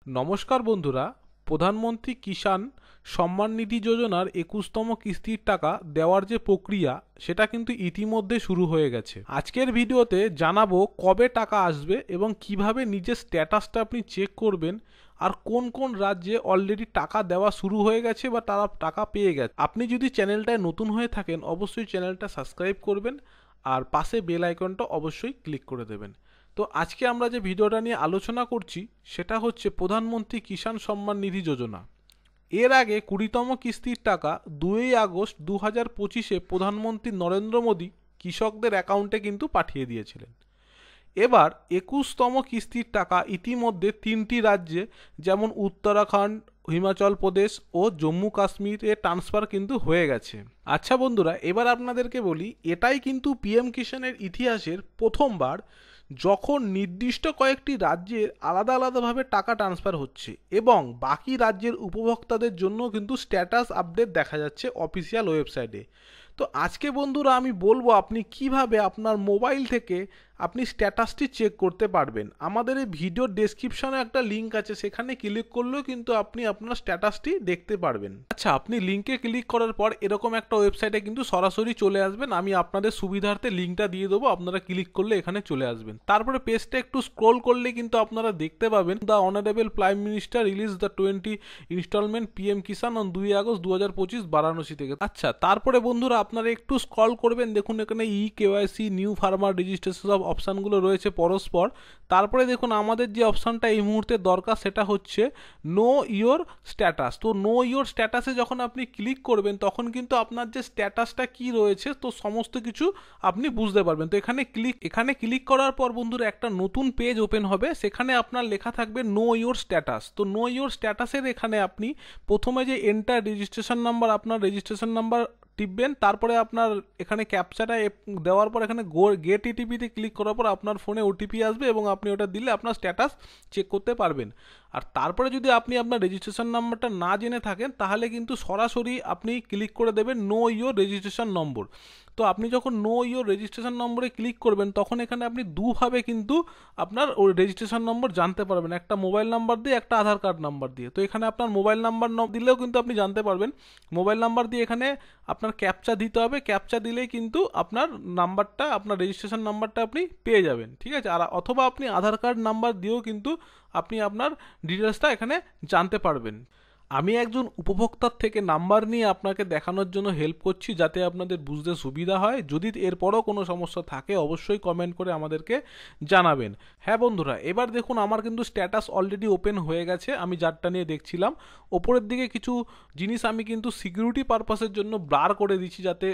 নমস্কার বন্ধুরা, প্রধানমন্ত্রী কিষাণ সম্মান নিধি যোজনার 21তম কিস্তির টাকা দেওয়ার যে প্রক্রিয়া সেটা কিন্তু ইতিমধ্যে শুরু হয়ে গেছে। আজকের ভিডিওতে জানাবো কবে টাকা আসবে এবং কিভাবে নিজের স্ট্যাটাসটা আপনি চেক করবেন, আর কোন কোন রাজ্যে অলরেডি টাকা দেওয়া শুরু হয়ে গেছে বা তারা টাকা পেয়ে গেছে। আপনি যদি চ্যানেলটায় নতুন হয়ে থাকেন অবশ্যই চ্যানেলটা সাবস্ক্রাইব করবেন আর পাশে বেল আইকনটা অবশ্যই ক্লিক করে দেবেন। তো আজকে আমরা যে ভিডিওটা নিয়ে আলোচনা করছি সেটা হচ্ছে প্রধানমন্ত্রী কিষাণ সম্মান নিধি যোজনা। এর আগে 20তম কিস্তির টাকা 2 আগস্ট 2025-এ প্রধানমন্ত্রী নরেন্দ্র মোদী কৃষকদের অ্যাকাউন্টে কিন্তু পাঠিয়ে দিয়েছিলেন। এবার 21তম কিস্তির টাকা ইতিমধ্যে 3টি রাজ্যে যেমন উত্তরাখণ্ড, হিমাচল প্রদেশ ও জম্মু কাশ্মীরে ট্রান্সফার কিন্তু হয়ে গেছে। আচ্ছা বন্ধুরা, এবার আপনাদেরকে বলি, এটাই কিন্তু পিএম কিষাণের ইতিহাসের প্রথমবার যখন নির্দিষ্ট কয়েকটি রাজ্যের আলাদা আলাদাভাবে টাকা ট্রান্সফার হচ্ছে এবং বাকি রাজ্যের উপভোক্তাদের জন্য কিন্তু স্ট্যাটাস আপডেট দেখা যাচ্ছে অফিসিয়াল ওয়েবসাইটে। তো আজকে বন্ধুরা আমি বলবো আপনি কিভাবে আপনার মোবাইল থেকে আপনি স্ট্যাটাসটি চেক করতে পারবেন। আমাদের এই ভিডিওর ডেসক্রিপশনে একটা লিঙ্ক আছে, সেখানে ক্লিক করলেও কিন্তু আপনি আপনার স্ট্যাটাসটি দেখতে পারবেন। আচ্ছা, আপনি লিঙ্কে ক্লিক করার পর এরকম একটা ওয়েবসাইটে কিন্তু সরাসরি চলে আসবেন। আমি আপনাদের সুবিধার্থে লিঙ্কটা দিয়ে দেবো, আপনারা ক্লিক করলে এখানে চলে আসবেন। তারপরে পেজটা একটু স্ক্রোল করলে কিন্তু আপনারা দেখতে পাবেন the honourable prime minister release the 20 instalment PM Kisan on 2 August 2025 Varanasi থেকে। আচ্ছা, তারপরে বন্ধুরা আপনারা একটু স্ক্রল করবেন, দেখুন এখানে কেওয়াইসি নিউ ফার্মার রেজিস্ট্রেশন সব অপশানগুলো রয়েছে পরস্পর। তারপরে দেখুন আমাদের যে অপশানটা এই মুহূর্তে দরকার সেটা হচ্ছে নো ইয়োর স্ট্যাটাস। তো নো ইয়োর স্ট্যাটাসে যখন আপনি ক্লিক করবেন তখন কিন্তু আপনার যে স্ট্যাটাসটা কি রয়েছে তো সমস্ত কিছু আপনি বুঝতে পারবেন। তো এখানে ক্লিক করার পর বন্ধুরা একটা নতুন পেজ ওপেন হবে, সেখানে আপনার লেখা থাকবে নো ইয়োর স্ট্যাটাস। তো নো ইয়োর স্ট্যাটাসের এখানে আপনি প্রথমে যে এন্টার রেজিস্ট্রেশন নাম্বার, আপনার রেজিস্ট্রেশন নাম্বার টিপবেন। তারপরে আপনার এখানে ক্যাপচাটা দেওয়ার পর এখানে গেট ইটিপিতে ক্লিক করার পর আপনার ফোনে ওটিপি আসবে এবং আপনি ওটা দিলে আপনার স্ট্যাটাস চেক করতে পারবেন। আর তারপরে যদি আপনি আপনার রেজিস্ট্রেশন নাম্বারটা না জেনে থাকেন তাহলে কিন্তু সরাসরি আপনি ক্লিক করে দেবেন নো ইয়োর রেজিস্ট্রেশন নম্বর। তো আপনি যখন নো ইয়োর রেজিস্ট্রেশন নম্বরে ক্লিক করবেন তখন এখানে আপনি দুভাবে কিন্তু আপনার ওই রেজিস্ট্রেশন নম্বর জানতে পারবেন, একটা মোবাইল নাম্বার দিয়ে, একটা আধার কার্ড নাম্বার দিয়ে। তো এখানে আপনার মোবাইল নাম্বার দিলেও কিন্তু আপনি জানতে পারবেন। মোবাইল নাম্বার দিয়ে এখানে আপনার ক্যাপচা দিতে হবে, ক্যাপচা দিলেই কিন্তু আপনার নাম্বারটা, আপনার রেজিস্ট্রেশন নাম্বারটা আপনি পেয়ে যাবেন, ঠিক আছে। আর অথবা আপনি আধার কার্ড নাম্বার দিয়েও কিন্তু আপনি আপনার ডিটেলসটা এখানে জানতে পারবেন। আমি একজন উপভোক্তার থেকে নাম্বার নিয়ে আপনাকে দেখানোর জন্য হেল্প করছি যাতে আপনাদের বুঝতে সুবিধা হয়। যদি এরপরও কোনো সমস্যা থাকে অবশ্যই কমেন্ট করে আমাদেরকে জানাবেন। হ্যাঁ বন্ধুরা, এবার দেখুন আমার কিন্তু স্ট্যাটাস অলরেডি ওপেন হয়ে গেছে। আমি যারটা নিয়ে দেখছিলাম ওপরের দিকে কিছু জিনিস আমি কিন্তু সিকিউরিটি পারপাসের জন্য ব্লার করে দিচ্ছি যাতে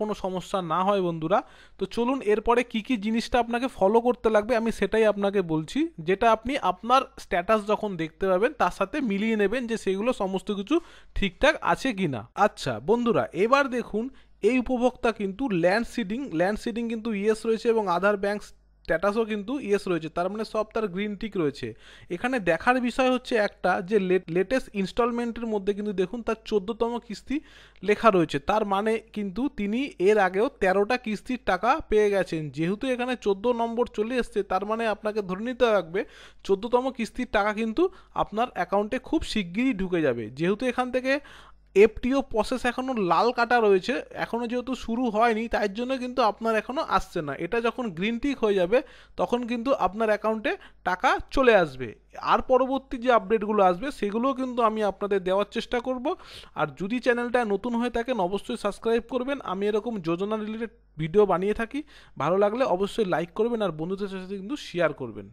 কোনো সমস্যা না হয় বন্ধুরা। তো চলুন এরপরে কি কি জিনিসটা আপনাকে ফলো করতে লাগবে আমি সেটাই আপনাকে বলছি, যেটা আপনি আপনার স্ট্যাটাস যখন দেখতে পাবেন তার সাথে মিলিয়ে নেবেন যে সেগুলো সমস্ত কিছু ঠিকঠাক আছে কিনা। আচ্ছা বন্ধুরা, এবার দেখুন এই উপভোক্তা কিন্তু ল্যান্ড সিডিং কিন্তু ইয়েস রয়েছে এবং আধার ব্যাংক স্ট্যাটাসও কিন্তু ইয়েস রয়েছে, তার মানে সব তার গ্রিন টিক রয়েছে। এখানে দেখার বিষয় হচ্ছে একটা যে লেটেস্ট ইনস্টলমেন্টের মধ্যে কিন্তু দেখুন তার 14তম কিস্তি লেখা রয়েছে, তার মানে কিন্তু তিনি এর আগেও 13টা কিস্তির টাকা পেয়ে গেছেন। যেহেতু এখানে 14 নম্বর চলে এসছে তার মানে আপনাকে ধরে নিতে লাগবে 14তম কিস্তির টাকা কিন্তু আপনার অ্যাকাউন্টে খুব শিগগিরই ঢুকে যাবে। যেহেতু এখান থেকে এফটিও প্রসেস এখনও লাল কাটা রয়েছে, এখনও যেহেতু শুরু হয়নি তাই জন্য কিন্তু আপনার এখনও আসছে না। এটা যখন গ্রিন টিক হয়ে যাবে তখন কিন্তু আপনার অ্যাকাউন্টে টাকা চলে আসবে। আর পরবর্তী যে আপডেটগুলো আসবে সেগুলোও কিন্তু আমি আপনাদের দেওয়ার চেষ্টা করব। আর যদি চ্যানেলটা নতুন হয়ে থাকেন অবশ্যই সাবস্ক্রাইব করবেন। আমি এরকম যোজনা রিলেটেড ভিডিও বানিয়ে থাকি, ভালো লাগলে অবশ্যই লাইক করবেন আর বন্ধুদের সাথে কিন্তু শেয়ার করবেন।